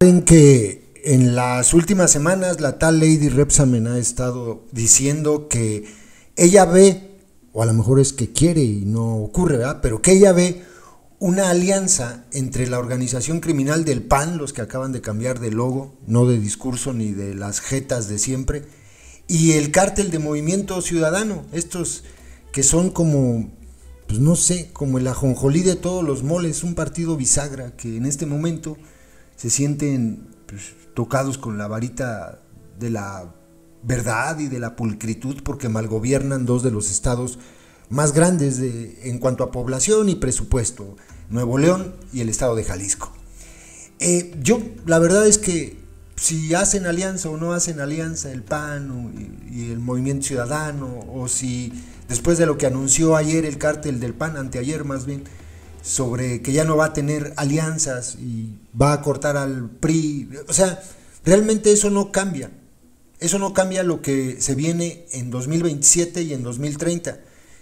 Saben que en las últimas semanas la tal Lady Repsamen ha estado diciendo que ella ve, o a lo mejor es que quiere y no ocurre, ¿verdad? Pero que ella ve una alianza entre la organización criminal del PAN, los que acaban de cambiar de logo, no de discurso ni de las jetas de siempre, y el cártel de Movimiento Ciudadano, estos que son como, pues no sé, como el ajonjolí de todos los moles, un partido bisagra que en este momento se sienten pues, tocados con la varita de la verdad y de la pulcritud porque malgobiernan dos de los estados más grandes en cuanto a población y presupuesto, Nuevo León y el estado de Jalisco. Yo la verdad es que si hacen alianza o no hacen alianza el PAN y el Movimiento Ciudadano, o si después de lo que anunció ayer el cártel del PAN, anteayer más bien, sobre que ya no va a tener alianzas y va a cortar al PRI, o sea, realmente eso no cambia lo que se viene en 2027 y en 2030,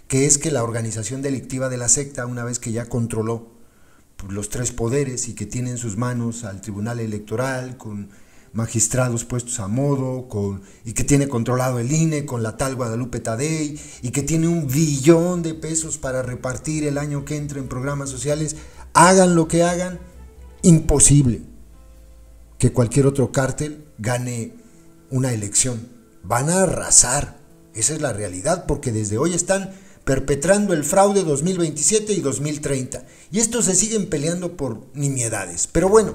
que es que la organización delictiva de la secta, una vez que ya controló los tres poderes y que tiene en sus manos al Tribunal Electoral, con magistrados puestos a modo, y que tiene controlado el INE con la tal Guadalupe Tadei, y que tiene $1 billón de pesos para repartir el año que entra en programas sociales, hagan lo que hagan, imposible que cualquier otro cártel gane una elección. Van a arrasar, esa es la realidad, porque desde hoy están perpetrando el fraude 2027 y 2030, y estos se siguen peleando por nimiedades. Pero bueno,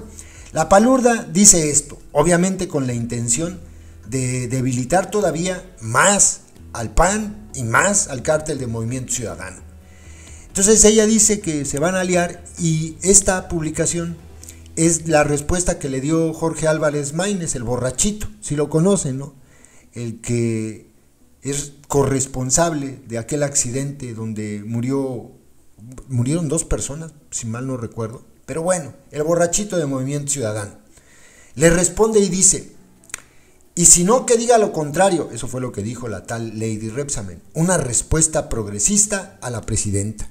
la palurda dice esto, obviamente con la intención de debilitar todavía más al PAN y más al cártel de Movimiento Ciudadano. Entonces ella dice que se van a aliar, y esta publicación es la respuesta que le dio Jorge Álvarez Maínez, el borrachito, si lo conocen, ¿no? El que es corresponsable de aquel accidente donde murieron 2 personas, si mal no recuerdo. Pero bueno, el borrachito de Movimiento Ciudadano le responde y dice: y si no, que diga lo contrario. Eso fue lo que dijo la tal Lady Repsamen, una respuesta progresista a la presidenta.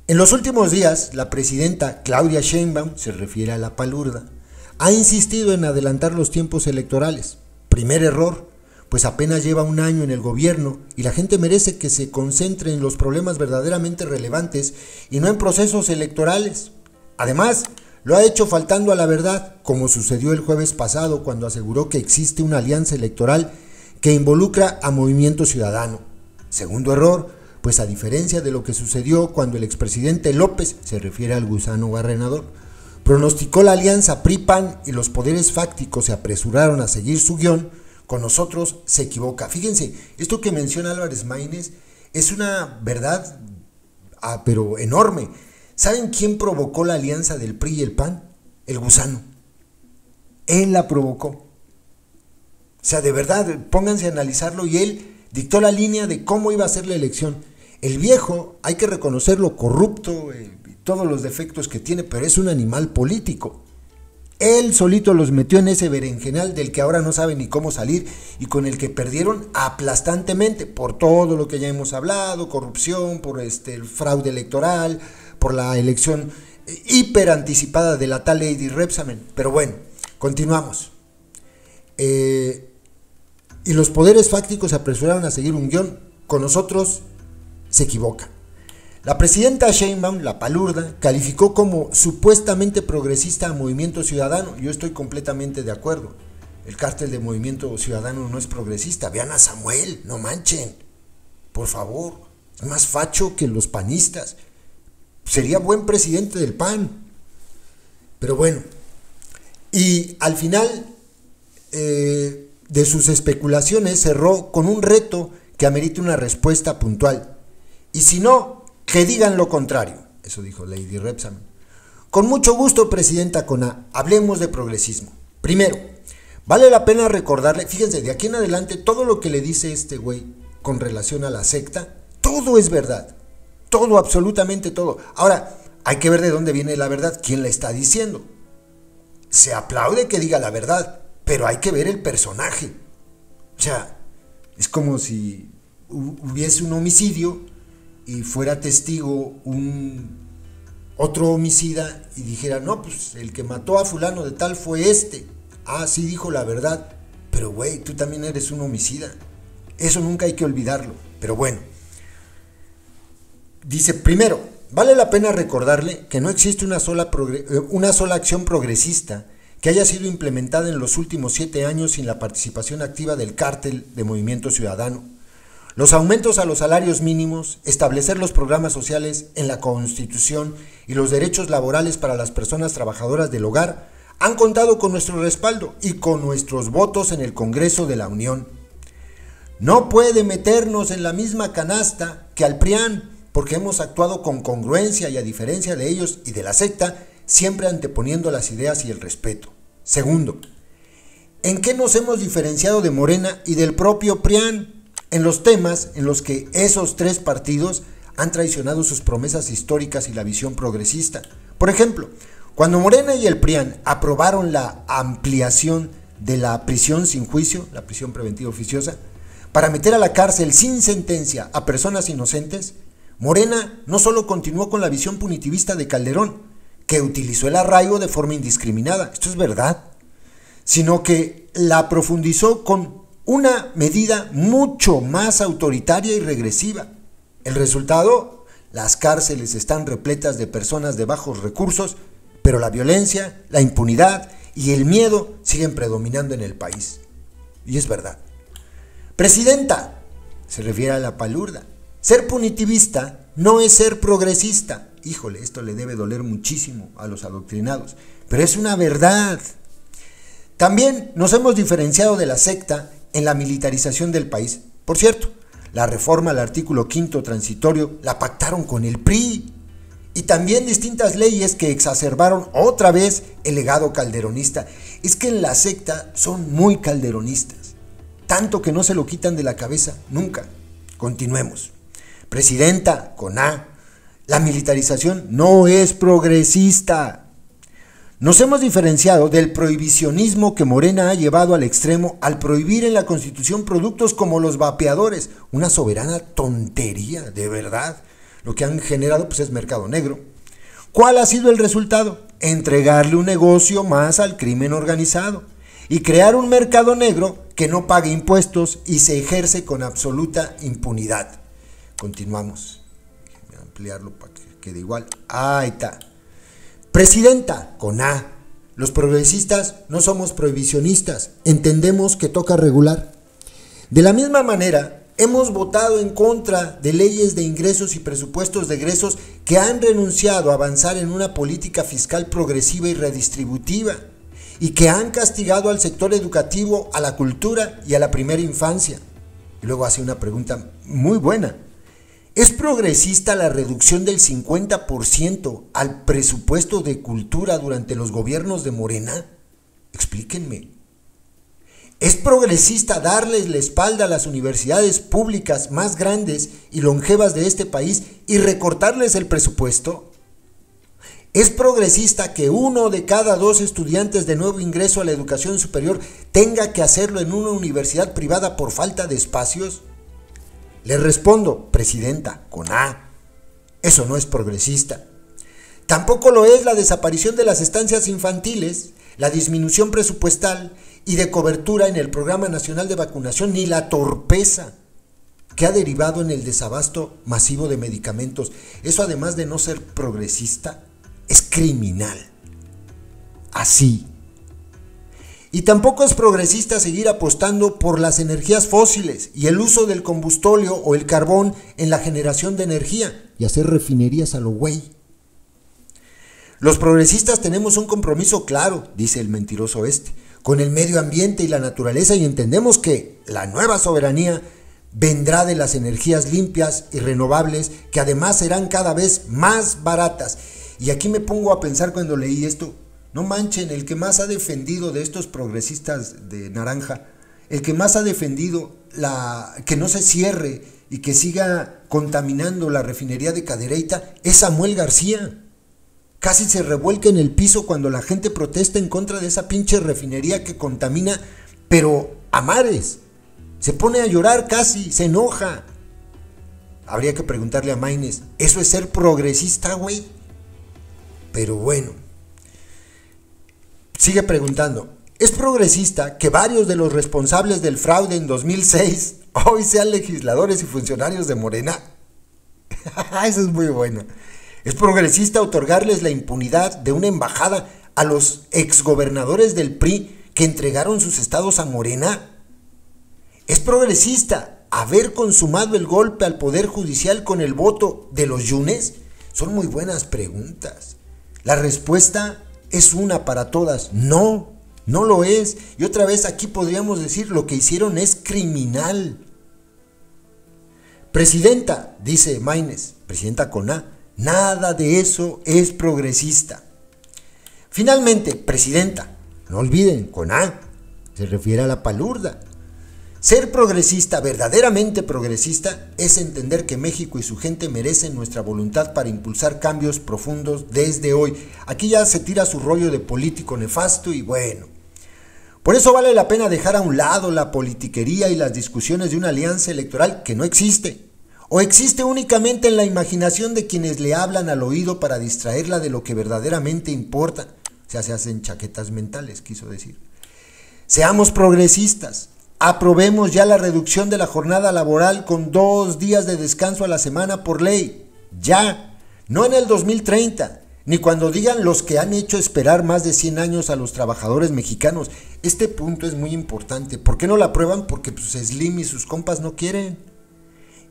En los últimos días, la presidenta Claudia Sheinbaum, se refiere a la palurda, ha insistido en adelantar los tiempos electorales. Primer error, pues apenas lleva 1 año en el gobierno y la gente merece que se concentre en los problemas verdaderamente relevantes y no en procesos electorales. Además, lo ha hecho faltando a la verdad, como sucedió el jueves pasado cuando aseguró que existe una alianza electoral que involucra a Movimiento Ciudadano. Segundo error, pues a diferencia de lo que sucedió cuando el expresidente López, se refiere al gusano barrenador, pronosticó la alianza PRI-PAN y los poderes fácticos se apresuraron a seguir su guión, con nosotros se equivoca. Fíjense, esto que menciona Álvarez Maínez es una verdad, pero enorme. ¿Saben quién provocó la alianza del PRI y el PAN? El gusano. Él la provocó. O sea, de verdad, pónganse a analizarlo, y él dictó la línea de cómo iba a ser la elección. El viejo, hay que reconocerlo, corrupto, todos los defectos que tiene, pero es un animal político. Él solito los metió en ese berenjenal del que ahora no sabe ni cómo salir y con el que perdieron aplastantemente por todo lo que ya hemos hablado, corrupción, por el fraude electoral, por la elección hiper anticipada de la tal Lady Repsamen. Pero bueno, continuamos. Y los poderes fácticos se apresuraron a seguir un guión, con nosotros se equivoca. La presidenta Sheinbaum, la palurda, calificó como supuestamente progresista a Movimiento Ciudadano. Yo estoy completamente de acuerdo. El cártel de Movimiento Ciudadano no es progresista. Vean a Samuel, no manchen. Por favor, es más facho que los panistas. Sería buen presidente del PAN. Pero bueno, y al final de sus especulaciones cerró con un reto que amerita una respuesta puntual. Y si no, que digan lo contrario. Eso dijo Lady Repsamen. Con mucho gusto, presidenta Cona, hablemos de progresismo. Primero, vale la pena recordarle, fíjense, de aquí en adelante todo lo que le dice este güey con relación a la secta, todo es verdad. Todo, absolutamente todo. Ahora, hay que ver de dónde viene la verdad, quién la está diciendo. Se aplaude que diga la verdad, pero hay que ver el personaje. O sea, es como si hubiese un homicidio y fuera testigo un otro homicida y dijera, no, pues el que mató a fulano de tal fue este. Ah, sí dijo la verdad, pero güey, tú también eres un homicida. Eso nunca hay que olvidarlo. Pero bueno, dice, primero, vale la pena recordarle que no existe una sola acción progresista que haya sido implementada en los últimos 7 años sin la participación activa del cártel de Movimiento Ciudadano. Los aumentos a los salarios mínimos, establecer los programas sociales en la Constitución y los derechos laborales para las personas trabajadoras del hogar han contado con nuestro respaldo y con nuestros votos en el Congreso de la Unión. No puede meternos en la misma canasta que al PRIAN, porque hemos actuado con congruencia y a diferencia de ellos y de la secta, siempre anteponiendo las ideas y el respeto. Segundo, ¿en qué nos hemos diferenciado de Morena y del propio PRIAN? En los temas en los que esos 3 partidos han traicionado sus promesas históricas y la visión progresista. Por ejemplo, cuando Morena y el PRIAN aprobaron la ampliación de la prisión sin juicio, la prisión preventiva oficiosa, para meter a la cárcel sin sentencia a personas inocentes, Morena no solo continuó con la visión punitivista de Calderón, que utilizó el arraigo de forma indiscriminada, esto es verdad, sino que la profundizó con una medida mucho más autoritaria y regresiva. El resultado, las cárceles están repletas de personas de bajos recursos, pero la violencia, la impunidad y el miedo siguen predominando en el país. Y es verdad. Presidenta, se refiere a la palurda. Ser punitivista no es ser progresista. Híjole, esto le debe doler muchísimo a los adoctrinados, pero es una verdad. También nos hemos diferenciado de la secta en la militarización del país. Por cierto, la reforma al artículo 5º transitorio la pactaron con el PRI. Y también distintas leyes que exacerbaron otra vez el legado calderonista. Es que en la secta son muy calderonistas, tanto que no se lo quitan de la cabeza nunca. Continuemos. Presidenta, con A, la militarización no es progresista. Nos hemos diferenciado del prohibicionismo que Morena ha llevado al extremo al prohibir en la Constitución productos como los vapeadores. Una soberana tontería, de verdad. Lo que han generado pues es mercado negro. ¿Cuál ha sido el resultado? Entregarle un negocio más al crimen organizado y crear un mercado negro que no pague impuestos y se ejerce con absoluta impunidad. Continuamos. Déjenme ampliarlo para que quede igual. Ahí está. Presidenta, con A. Los progresistas no somos prohibicionistas, entendemos que toca regular. De la misma manera, hemos votado en contra de leyes de ingresos y presupuestos de egresos que han renunciado a avanzar en una política fiscal progresiva y redistributiva y que han castigado al sector educativo, a la cultura y a la primera infancia. Y luego hace una pregunta muy buena. ¿Es progresista la reducción del 50% al presupuesto de cultura durante los gobiernos de Morena? Explíquenme. ¿Es progresista darles la espalda a las universidades públicas más grandes y longevas de este país y recortarles el presupuesto? ¿Es progresista que 1 de cada 2 estudiantes de nuevo ingreso a la educación superior tenga que hacerlo en una universidad privada por falta de espacios? Le respondo, presidenta, con A. Eso no es progresista. Tampoco lo es la desaparición de las estancias infantiles, la disminución presupuestal y de cobertura en el Programa Nacional de Vacunación, ni la torpeza que ha derivado en el desabasto masivo de medicamentos. Eso, además de no ser progresista, es criminal. Así. Y tampoco es progresista seguir apostando por las energías fósiles y el uso del combustóleo o el carbón en la generación de energía y hacer refinerías a lo güey. Los progresistas tenemos un compromiso claro, dice el mentiroso este, con el medio ambiente y la naturaleza, y entendemos que la nueva soberanía vendrá de las energías limpias y renovables, que además serán cada vez más baratas. Y aquí me pongo a pensar cuando leí esto, no manchen, el que más ha defendido de estos progresistas de naranja, el que más ha defendido que no se cierre y que siga contaminando la refinería de Cadereyta es Samuel García. Casi se revuelca en el piso cuando la gente protesta en contra de esa pinche refinería que contamina, pero a mares. Se pone a llorar casi, se enoja. Habría que preguntarle a Maínez, ¿eso es ser progresista, güey? pero bueno. Sigue preguntando, ¿es progresista que varios de los responsables del fraude en 2006 hoy sean legisladores y funcionarios de Morena? Eso es muy bueno. ¿Es progresista otorgarles la impunidad de una embajada a los exgobernadores del PRI que entregaron sus estados a Morena? ¿Es progresista haber consumado el golpe al Poder Judicial con el voto de los Yunes? Son muy buenas preguntas. La respuesta es una para todas. No, no lo es. Y otra vez aquí podríamos decir lo que hicieron es criminal. Presidenta, dice Maynes, presidenta con A, nada de eso es progresista. Finalmente, presidenta, no olviden, con A, se refiere a la palurda. Ser progresista, verdaderamente progresista, es entender que México y su gente merecen nuestra voluntad para impulsar cambios profundos desde hoy. Aquí ya se tira su rollo de político nefasto y bueno. Por eso vale la pena dejar a un lado la politiquería y las discusiones de una alianza electoral que no existe, o existe únicamente en la imaginación de quienes le hablan al oído para distraerla de lo que verdaderamente importa. O sea, se hacen chaquetas mentales, quiso decir. Seamos progresistas. Aprobemos ya la reducción de la jornada laboral con 2 días de descanso a la semana por ley. Ya, no en el 2030, ni cuando digan los que han hecho esperar más de 100 años a los trabajadores mexicanos. Este punto es muy importante. ¿Por qué no la aprueban? Porque pues, Slim y sus compas no quieren.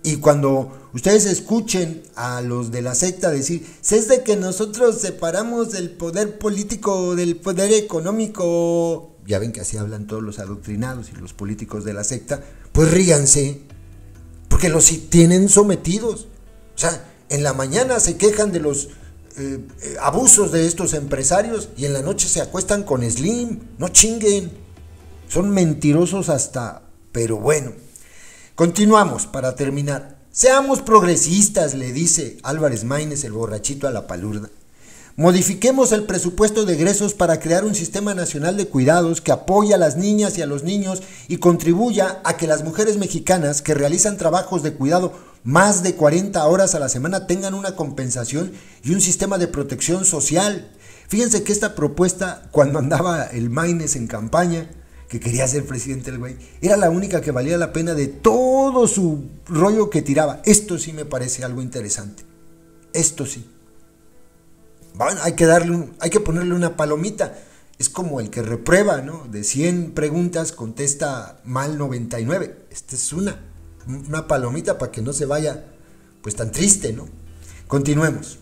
Y cuando ustedes escuchen a los de la secta decir, es de que nosotros separamos el poder político del poder económico, ya ven que así hablan todos los adoctrinados y los políticos de la secta, pues ríanse, porque los tienen sometidos. O sea, en la mañana se quejan de los abusos de estos empresarios y en la noche se acuestan con Slim. No chinguen, son mentirosos hasta, pero bueno. Continuamos para terminar. Seamos progresistas, le dice Álvarez Maínez, el borrachito a la palurda. Modifiquemos el presupuesto de egresos para crear un sistema nacional de cuidados que apoye a las niñas y a los niños y contribuya a que las mujeres mexicanas que realizan trabajos de cuidado más de 40 horas a la semana tengan una compensación y un sistema de protección social. Fíjense que esta propuesta, cuando andaba el Maínez en campaña, que quería ser presidente el güey, era la única que valía la pena de todo su rollo que tiraba. Esto sí me parece algo interesante. Esto sí. Bueno, hay que ponerle una palomita. Es como el que reprueba, ¿no? De 100 preguntas contesta mal 99. Esta es una palomita para que no se vaya pues tan triste, ¿no? Continuemos.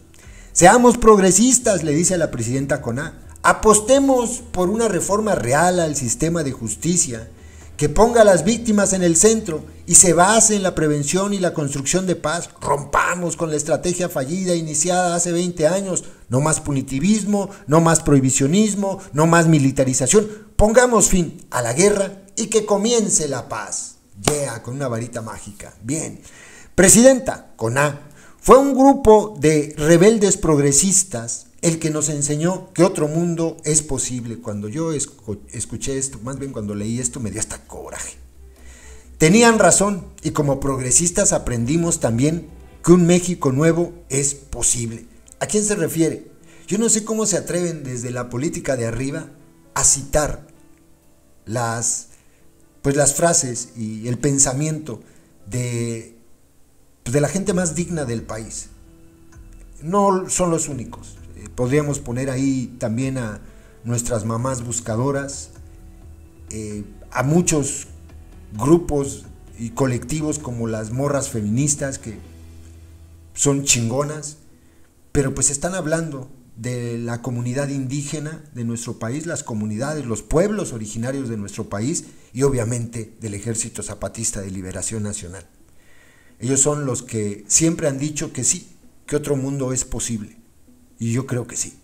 Seamos progresistas, le dice a la presidenta Coná. Apostemos por una reforma real al sistema de justicia que ponga a las víctimas en el centro y se base en la prevención y la construcción de paz. Rompamos con la estrategia fallida iniciada hace 20 años. No más punitivismo, no más prohibicionismo, no más militarización. Pongamos fin a la guerra y que comience la paz. Con una varita mágica. Bien. Presidenta, con A, fue un grupo de rebeldes progresistas el que nos enseñó que otro mundo es posible. Cuando yo escuché esto, más bien cuando leí esto, me dio hasta coraje. Tenían razón y como progresistas aprendimos también que un México nuevo es posible. ¿A quién se refiere? Yo no sé cómo se atreven desde la política de arriba a citar las frases y el pensamiento de la gente más digna del país. No son los únicos. Podríamos poner ahí también a nuestras mamás buscadoras, a muchos grupos y colectivos como las morras feministas que son chingonas, pero pues están hablando de la comunidad indígena de nuestro país, las comunidades, los pueblos originarios de nuestro país y obviamente del Ejército Zapatista de Liberación Nacional. Ellos son los que siempre han dicho que sí, que otro mundo es posible. Y yo creo que sí.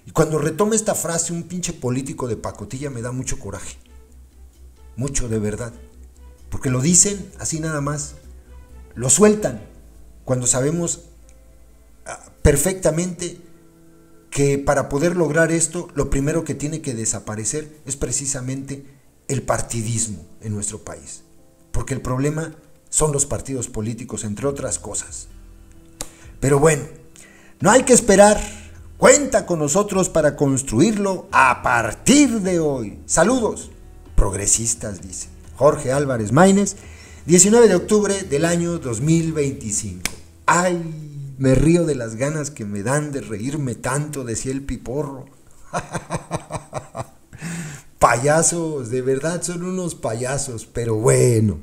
Y cuando retome esta frase un pinche político de pacotilla me da mucho coraje. Mucho, de verdad. Porque lo dicen así nada más. Lo sueltan cuando sabemos perfectamente que para poder lograr esto, lo primero que tiene que desaparecer es precisamente el partidismo en nuestro país. Porque el problema son los partidos políticos, entre otras cosas. Pero bueno, no hay que esperar Cuenta con nosotros para construirlo a partir de hoy. Saludos, progresistas, dice Jorge Álvarez Maínez, 19 de octubre del año 2025. Ay, me río de las ganas que me dan de reírme tanto, decía el Piporro. Payasos, de verdad son unos payasos, pero bueno.